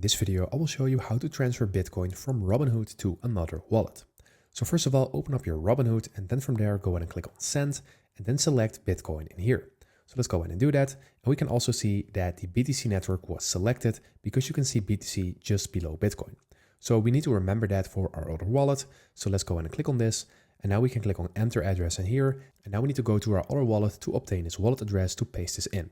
this video, I will show you how to transfer Bitcoin from Robinhood to another wallet. So first of all, open up your Robinhood and then from there, go ahead and click on send and then select Bitcoin in here. So let's go ahead and do that. And we can also see that the BTC network was selected because you can see BTC just below Bitcoin. So we need to remember that for our other wallet. So let's go ahead and click on this. And now we can click on enter address in here. And now we need to go to our other wallet to obtain this wallet address to paste this in.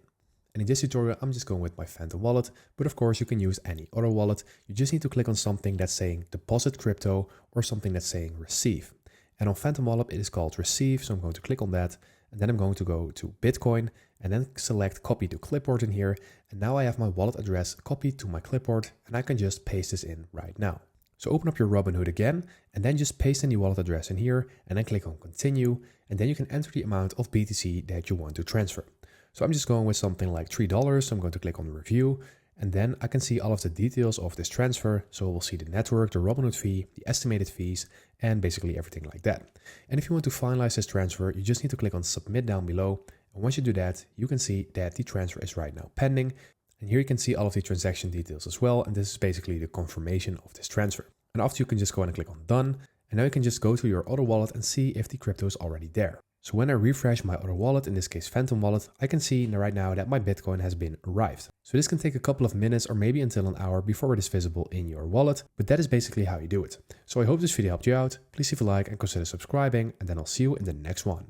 And in this tutorial, I'm just going with my Phantom wallet, but of course you can use any other wallet. You just need to click on something that's saying deposit crypto or something that's saying receive. And on Phantom wallet, it is called receive. So I'm going to click on that and then I'm going to go to Bitcoin and then select copy to clipboard in here. And now I have my wallet address copied to my clipboard and I can just paste this in right now. So open up your Robinhood again and then just paste in the wallet address in here and then click on continue. And then you can enter the amount of BTC that you want to transfer. So I'm just going with something like $3. So I'm going to click on review and then I can see all of the details of this transfer. So we'll see the network, the Robinhood fee, the estimated fees, and basically everything like that. And if you want to finalize this transfer, you just need to click on submit down below. And once you do that, you can see that the transfer is right now pending. And here you can see all of the transaction details as well. And this is basically the confirmation of this transfer. And after you can just go ahead and click on done. And now you can just go to your other wallet and see if the crypto is already there. So when I refresh my other wallet, in this case Phantom wallet, I can see right now that my Bitcoin has been arrived. So this can take a couple of minutes or maybe until an hour before it is visible in your wallet, but that is basically how you do it. So I hope this video helped you out. Please leave a like and consider subscribing, and then I'll see you in the next one.